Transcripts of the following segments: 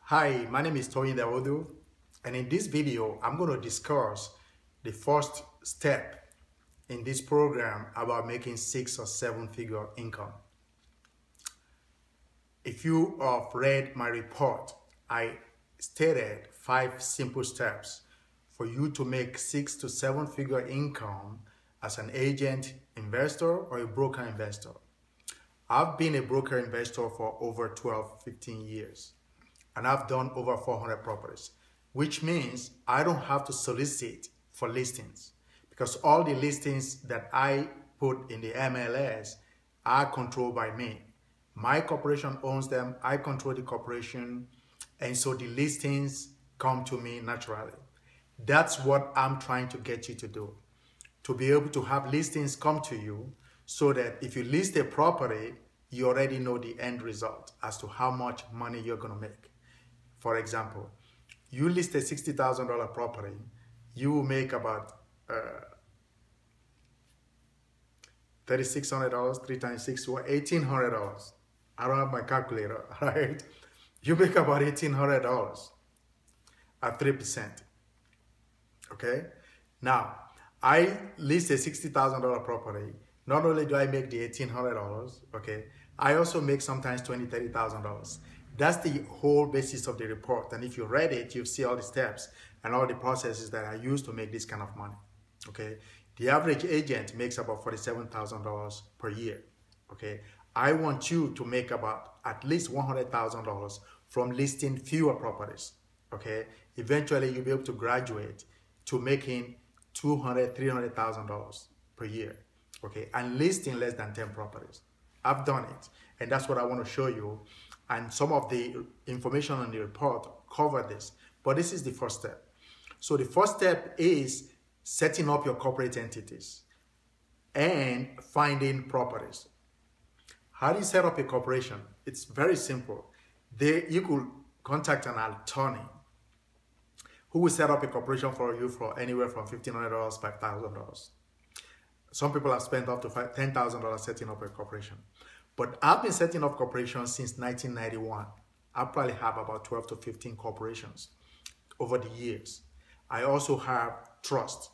Hi, my name is Toyin Dawodu, and in this video, I'm going to discuss the first step in this program about making 6 or 7 figure income. If you have read my report, I stated 5 simple steps for you to make 6 to 7 figure income as an agent investor or a broker investor. I've been a broker investor for over 12, 15 years. And I've done over 400 properties, which means I don't have to solicit for listings because all the listings that I put in the MLS are controlled by me. My corporation owns them, I control the corporation, and so the listings come to me naturally. That's what I'm trying to get you to do, to be able to have listings come to you so that if you list a property, you already know the end result as to how much money you're going to make. For example, you list a $60,000 property, you will make about $3,600, 3 times 6, or $1,800. I don't have my calculator, right? You make about $1,800 at 3%, okay? Now, I list a $60,000 property. Not only do I make the $1,800, okay, I also make sometimes $20,000, $30,000. That's the whole basis of the report. And if you read it, you see all the steps and all the processes that I use to make this kind of money. Okay. The average agent makes about $47,000 per year. Okay. I want you to make about at least $100,000 from listing fewer properties. Okay. Eventually, you'll be able to graduate to making $200,000, $300,000 per year. Okay. And listing less than 10 properties. I've done it. And that's what I want to show you. And some of the information on the report cover this. But this is the first step. So the first step is setting up your corporate entities and finding properties. How do you set up a corporation? It's very simple. You could contact an attorney who will set up a corporation for you for anywhere from $1,500, $5,000. Some people have spent up to $10,000 setting up a corporation. But I've been setting up corporations since 1991. I probably have about 12 to 15 corporations over the years. I also have trust,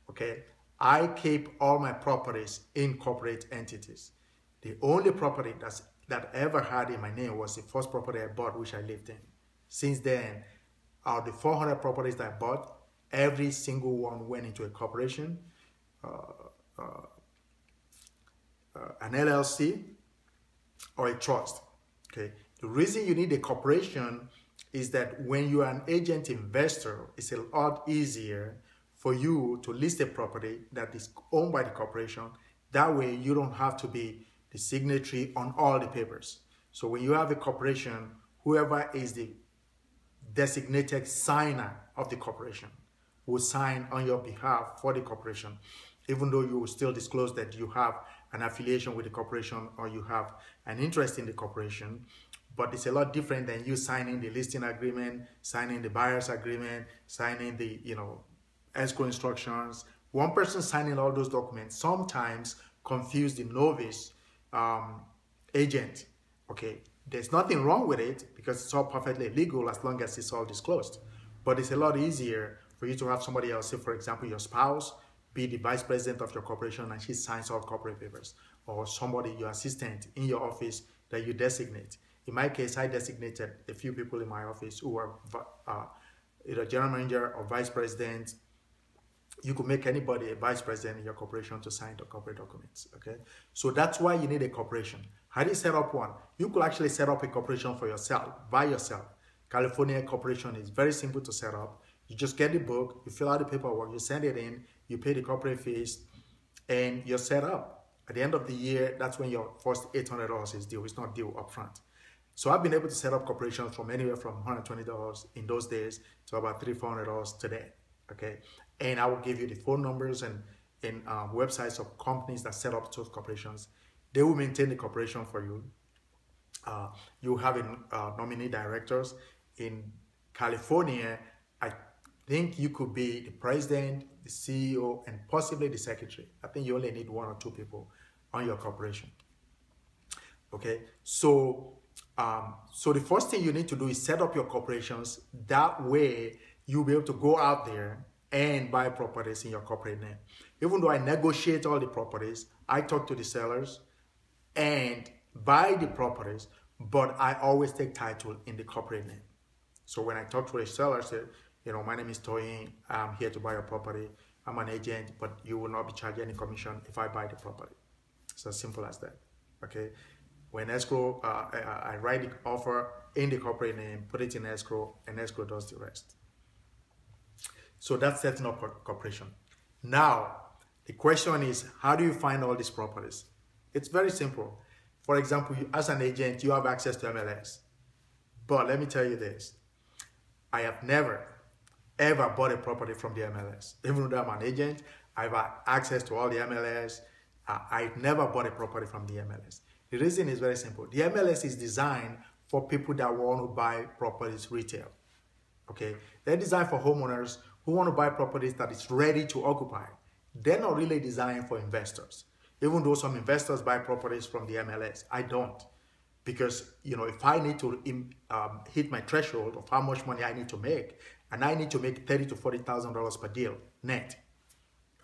okay? I keep all my properties in corporate entities. The only property that I ever had in my name was the first property I bought, which I lived in. Since then, out of the 400 properties that I bought, every single one went into a corporation, an LLC, or a trust. Okay. The reason you need a corporation is that when you are an agent investor, it's a lot easier for you to list a property that is owned by the corporation. That way you don't have to be the signatory on all the papers. So when you have a corporation, whoever is the designated signer of the corporation will sign on your behalf for the corporation, even though you will still disclose that you have an affiliation with the corporation or you have an interest in the corporation. But it's a lot different than you signing the listing agreement, signing the buyer's agreement, signing the escrow instructions. One person signing all those documents sometimes confuse the novice agent. Okay, there's nothing wrong with it because it's all perfectly legal as long as it's all disclosed. But it's a lot easier for you to have somebody else, say for example your spouse, be the vice president of your corporation and she signs all corporate papers, or somebody, your assistant in your office that you designate. In my case, I designated a few people in my office who are either general manager or vice president. You could make anybody a vice president in your corporation to sign the corporate documents, okay? So that's why you need a corporation. How do you set up one? You could actually set up a corporation for yourself, by yourself. California corporation is very simple to set up. You just get the book, you fill out the paperwork, you send it in, you pay the corporate fees, and you're set up. At the end of the year, that's when your first $800 is due. It's not due upfront. So I've been able to set up corporations from anywhere from $120 in those days to about $300, $400 today, okay? And I will give you the phone numbers and websites of companies that set up those corporations. They will maintain the corporation for you. You have nominee directors. In California, I think you could be the president, the CEO, and possibly the secretary. I think you only need 1 or 2 people on your corporation. Okay, so So the first thing you need to do is set up your corporations. That way, you'll be able to go out there and buy properties in your corporate name. Even though I negotiate all the properties, I talk to the sellers and buy the properties, but I always take title in the corporate name. So when I talk to a seller, I say, you know, my name is Toyin, I'm here to buy your property. I'm an agent, but you will not be charged any commission if I buy the property. It's as simple as that, okay? When escrow, I write the offer in the corporate name, put it in escrow, and escrow does the rest. So that's setting up a corporation. Now, the question is, how do you find all these properties? It's very simple. For example, as an agent, you have access to MLS. But let me tell you this. I have never, ever bought a property from the MLS. Even though I'm an agent, I've had access to all the MLS. I've never bought a property from the MLS. The reason is very simple. The MLS is designed for people that want to buy properties retail. Okay, they're designed for homeowners who want to buy properties that is ready to occupy. They're not really designed for investors. Even though some investors buy properties from the MLS, I don't. Because, you know, if I need to hit my threshold of how much money I need to make, and I need to make $30,000 to $40,000 per deal net,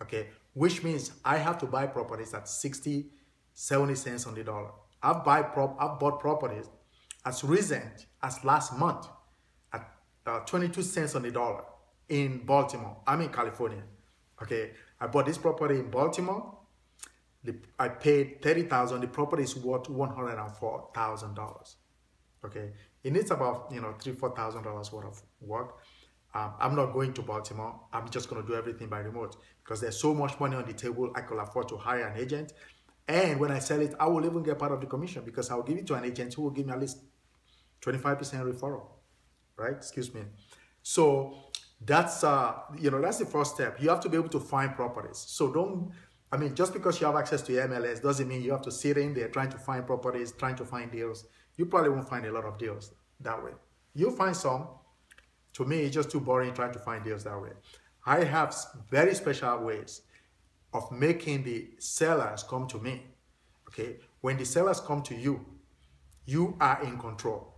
okay, which means I have to buy properties at 60, 70 cents on the dollar. I've bought properties as recent as last month at 22 cents on the dollar in Baltimore. I'm in California, okay. I bought this property in Baltimore. I paid $30,000. The property is worth $104,000. Okay, it needs about $3,000 to $4,000 worth of work. I'm not going to Baltimore. I'm just going to do everything by remote because there's so much money on the table. I could afford to hire an agent, and when I sell it, I will even get part of the commission because I will give it to an agent who will give me at least 25% referral. Right? Excuse me. So that's that's the first step. You have to be able to find properties. So just because you have access to MLS doesn't mean you have to sit in there trying to find properties, trying to find deals. You probably won't find a lot of deals that way. You'll find some. To me, it's just too boring trying to find deals that way. I have very special ways of making the sellers come to me. Okay, when the sellers come to you, you are in control,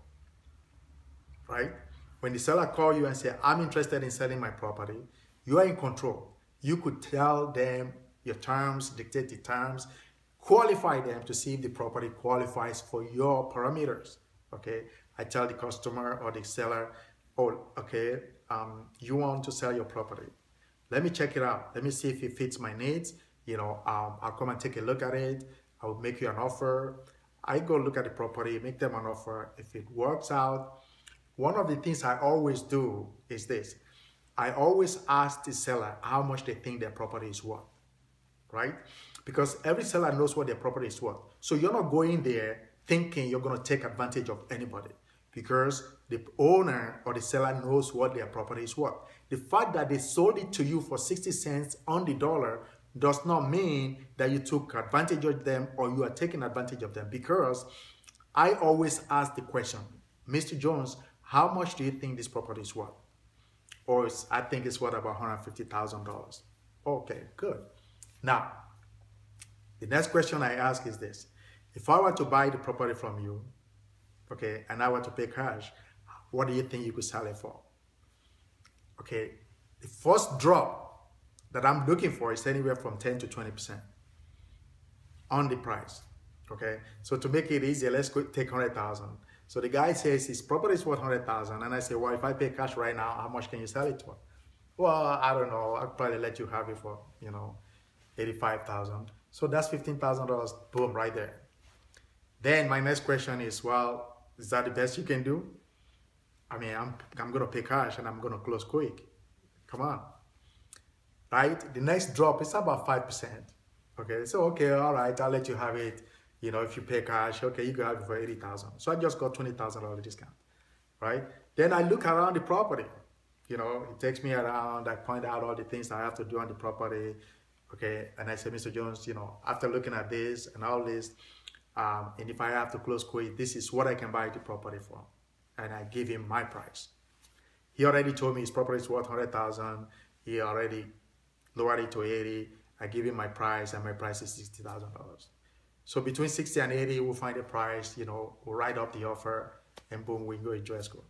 right? When the seller calls you and say, I'm interested in selling my property, you are in control. You could tell them your terms, dictate the terms, qualify them to see if the property qualifies for your parameters, okay? I tell the customer or the seller, oh, okay, you want to sell your property. Let me check it out. Let me see if it fits my needs. I'll come and take a look at it. I'll make you an offer. I go look at the property, make them an offer. If it works out, one of the things I always do is this. I always ask the seller how much they think their property is worth, right? Because every seller knows what their property is worth. So you're not going there thinking you're going to take advantage of anybody because the owner or the seller knows what their property is worth. The fact that they sold it to you for 60 cents on the dollar does not mean that you took advantage of them or you are taking advantage of them, because I always ask the question, Mr. Jones, how much do you think this property is worth? Or I think it's worth about $150,000. Okay, good. Now, the next question I ask is this. If I were to buy the property from you, okay, and I were to pay cash, what do you think you could sell it for? Okay, the first drop that I'm looking for is anywhere from 10 to 20% on the price, okay? So to make it easier, let's take 100,000. So the guy says his property is worth 100,000, and I say, well, if I pay cash right now, how much can you sell it for? Well, I don't know. I'll probably let you have it for, 85,000. So that's $15,000, boom, right there. Then my next question is, well, is that the best you can do? I mean, I'm going to pay cash and I'm going to close quick. Come on. Right? The next drop is about 5%. Okay, so, okay, all right, I'll let you have it. If you pay cash, okay, you can have it for 80,000. So I just got $20,000 discount, right? Then I look around the property. It takes me around. I point out all the things I have to do on the property. Okay, and I say, Mr. Jones, after looking at this and all this, and if I have to close quick, this is what I can buy the property for. And I give him my price. He already told me his property is worth 100,000. He already lowered it to 80. I give him my price, and my price is $60,000. So between 60 and 80, we'll find a price, we'll write up the offer, and boom, we go into escrow.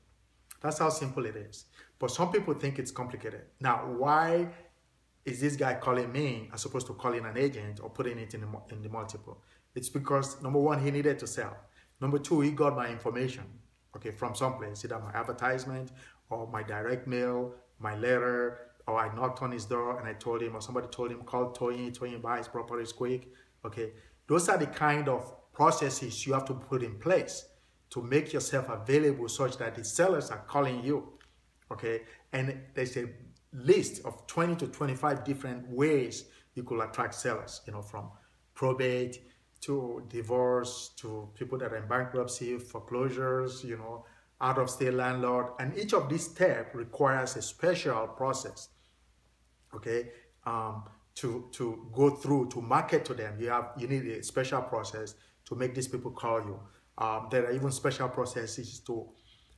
That's how simple it is. But some people think it's complicated. Now, why is this guy calling me as opposed to calling an agent or putting it in the multiple? It's because, number one, he needed to sell. Number two, he got my information, okay, from someplace, either my advertisement or my direct mail, my letter, or I knocked on his door and I told him, or somebody told him, call Tony, Tony buys properties quick, okay? Those are the kind of processes you have to put in place to make yourself available such that the sellers are calling you, okay? And there's a list of 20 to 25 different ways you could attract sellers, from probate to divorce to people that are in bankruptcy, foreclosures, out-of-state landlord. And each of these steps requires a special process, okay, to go through, to market to them. You need a special process to make these people call you. There are even special processes to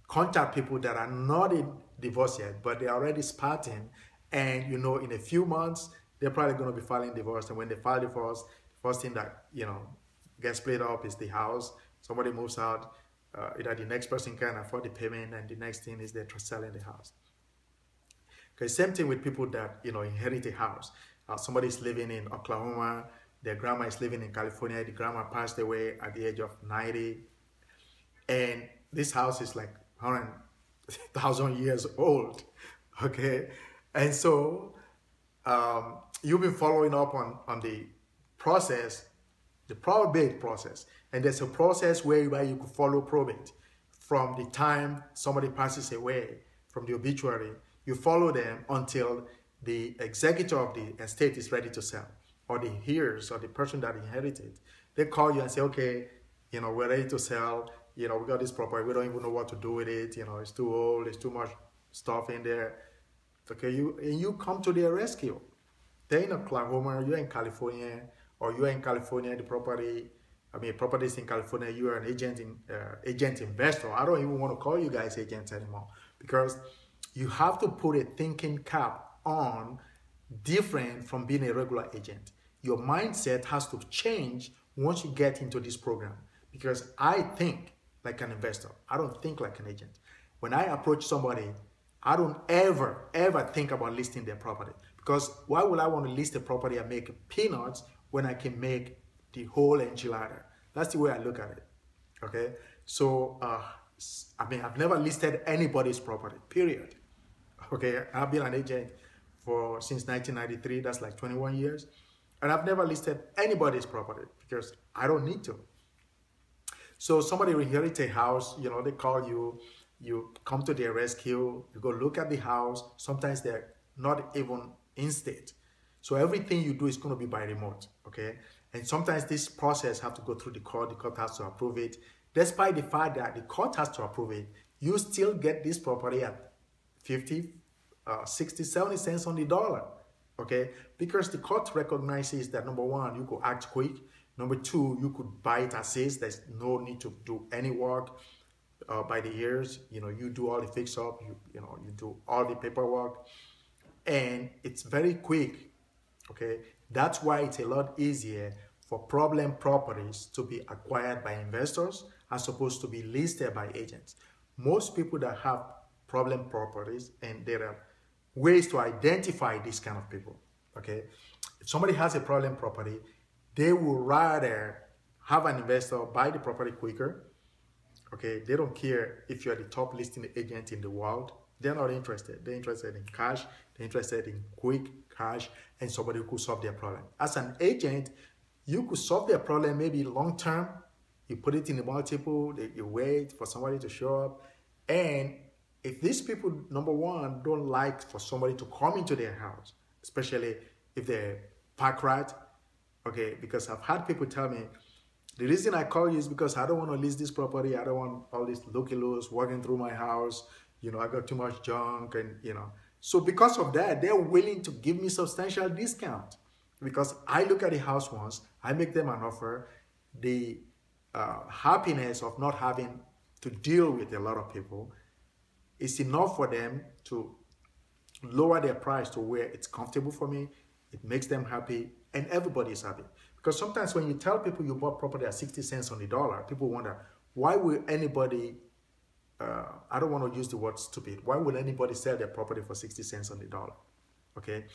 contact people that are not in divorce yet, but they're already starting. And, in a few months, they're probably going to be filing divorce. And when they file divorce, the first thing that, gets split up is the house. Somebody moves out, either the next person can afford the payment, and the next thing is they're selling the house. Okay, same thing with people that, inherit a house. Somebody's living in Oklahoma, their grandma is living in California, the grandma passed away at the age of 90, and this house is like 100,000 years old, okay? And so you've been following up on the process, the probate process, and there's a process whereby you could follow probate from the time somebody passes away, from the obituary. You follow them until the executor of the estate is ready to sell, or the heirs, or the person that inherited. They call you and say, okay, we're ready to sell. We got this property. We don't even know what to do with it. It's too old. There's too much stuff in there. Okay, you come to their rescue. They're in Oklahoma, you're in California, or you're in California, property is in California, you are an agent investor. I don't even want to call you guys agents anymore, because you have to put a thinking cap on, different from being a regular agent. Your mindset has to change once you get into this program, because I think like an investor. I don't think like an agent. When I approach somebody, I don't ever think about listing their property, because why would I want to list a property and make peanuts when I can make the whole enchilada? That's the way I look at it, okay? So, I've never listed anybody's property, period. Okay, I've been an agent since 1993, that's like 21 years, and I've never listed anybody's property because I don't need to. So somebody will inherit a house, they call you, you come to their rescue, you go look at the house. Sometimes they're not even in state. So everything you do is going to be by remote, okay? And sometimes this process have to go through the court has to approve it. Despite the fact that the court has to approve it, you still get this property at 50, 60, 70 cents on the dollar, okay? Because the court recognizes that, number one, you could act quick. Number two, you could buy it as is. There's no need to do any work by the years. You do all the fix up, you do all the paperwork, and it's very quick, okay? That's why it's a lot easier for problem properties to be acquired by investors as opposed to be listed by agents. Most people that have problem properties, and there are ways to identify these kind of people, okay? If somebody has a problem property, they will rather have an investor buy the property quicker, okay? They don't care if you're the top listing agent in the world. They're not interested. They're interested in cash. They're interested in quick cash and somebody who could solve their problem. As an agent, you could solve their problem maybe long term. You put it in the multiple, you wait for somebody to show up. And if these people, number one, don't like for somebody to come into their house, especially if they're park rat, okay, because I've had people tell me, the reason I call you is because I don't want to list this property. I don't want all these looky-loos walking through my house. I got too much junk, and, So because of that, they're willing to give me substantial discount, because I look at the house once, I make them an offer. The happiness of not having to deal with a lot of people is enough for them to lower their price to where it's comfortable for me. It makes them happy, and everybody is happy. Because sometimes when you tell people you bought property at 60 cents on the dollar, people wonder, why will anybody, I don't want to use the word stupid, why would anybody sell their property for 60 cents on the dollar? Okay.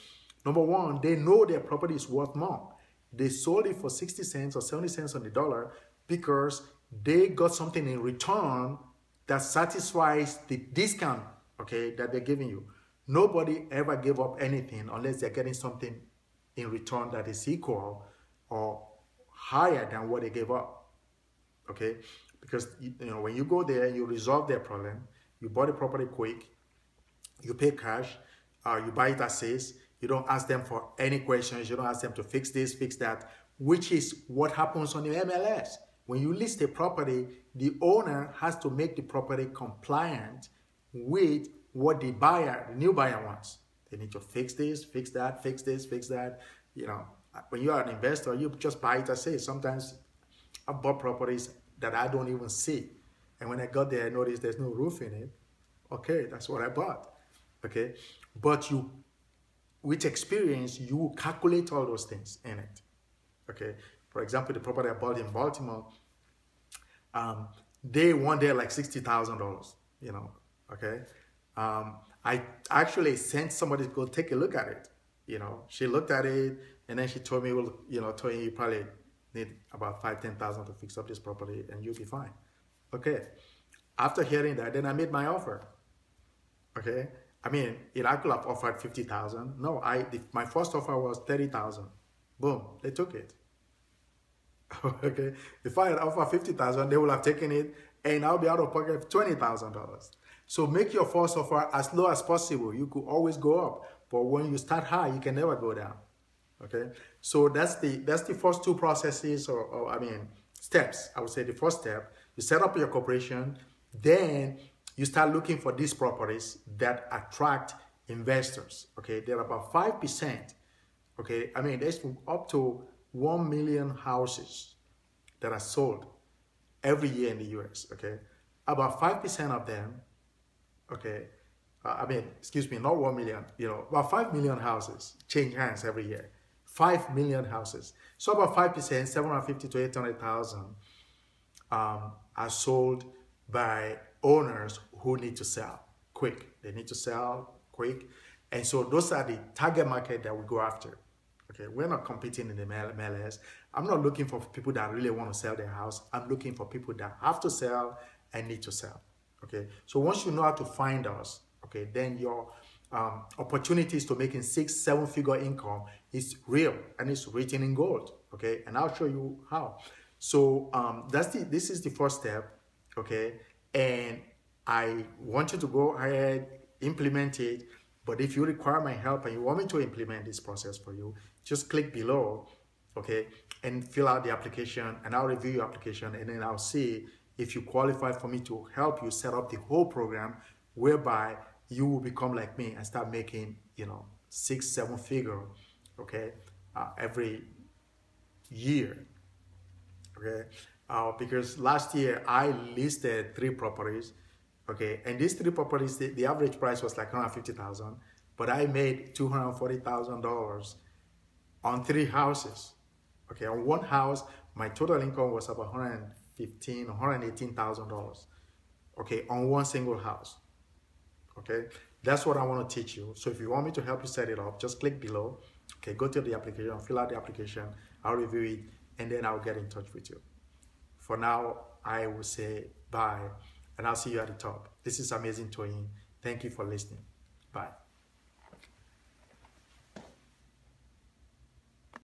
Number one, they know their property is worth more. They sold it for 60 cents or 70 cents on the dollar because they got something in return that satisfies the discount, okay, that they're giving you. Nobody ever gave up anything unless they're getting something in return that is equal or higher than what they gave up, okay? Because, you know, when you go there and you resolve their problem, you bought the property quick, you pay cash, you buy it as is, you don't ask them for any questions, you don't ask them to fix this, fix that, which is what happens on the MLS. When you list a property, the owner has to make the property compliant with what the buyer, the new buyer wants. They need to fix this, fix that, fix this, fix that. You know, when you are an investor, you just buy it as is. Sometimes I bought properties that I don't even see. And when I got there, I noticed there's no roof in it. Okay, that's what I bought. Okay, but you, with experience, you will calculate all those things in it. Okay, for example, the property I bought in Baltimore, they wanted like $60,000, you know, okay. I actually sent somebody to go take a look at it. You know, she looked at it and then she told me, well, you know, Tony, you probably need about $5,000-10,000 to fix up this property and you'll be fine. Okay. After hearing that, then I made my offer. Okay. I mean, I could have offered $50,000. No, my first offer was $30,000. Boom, they took it. Okay. If I had offered $50,000, they would have taken it and I'll be out of pocket $20,000. So make your first offer as low as possible. You could always go up, but when you start high, you can never go down. Okay, so that's the first two processes, or I mean steps. I would say the first step: you set up your corporation, then you start looking for these properties that attract investors. Okay, there are about 5%. Okay, I mean there's up to 1 million houses that are sold every year in the U.S. Okay, about 5% of them. Okay, I mean, excuse me, not 1 million, you know, about 5 million houses change hands every year. 5 million houses. So about 5%, 750 to 800,000 are sold by owners who need to sell quick. They need to sell quick. And so those are the target market that we go after. Okay, we're not competing in the MLS. I'm not looking for people that really want to sell their house. I'm looking for people that have to sell and need to sell. Okay, so once you know how to find us, okay, then your opportunities to making 6-7 figure income is real and it's written in gold. Okay, and I'll show you how. So this is the first step. Okay, and I want you to go ahead, implement it. But if you require my help and you want me to implement this process for you, just click below, okay, and fill out the application, and I'll review your application, and then I'll see if you qualify for me to help you set up the whole program whereby you will become like me and start making, you know, 6-7 figure, okay, every year, okay, because last year I listed 3 properties, okay, and these 3 properties, the average price was like $150,000, but I made $240,000 on 3 houses, okay. On one house, my total income was about $115,000 or $118,000, okay, on one single house. Okay, that's what I want to teach you. So if you want me to help you set it up, just click below. Okay, go to the application, fill out the application, I'll review it, and then I'll get in touch with you. For now, I will say bye, and I'll see you at the top. This is Amazing Toyin. Thank you for listening. Bye.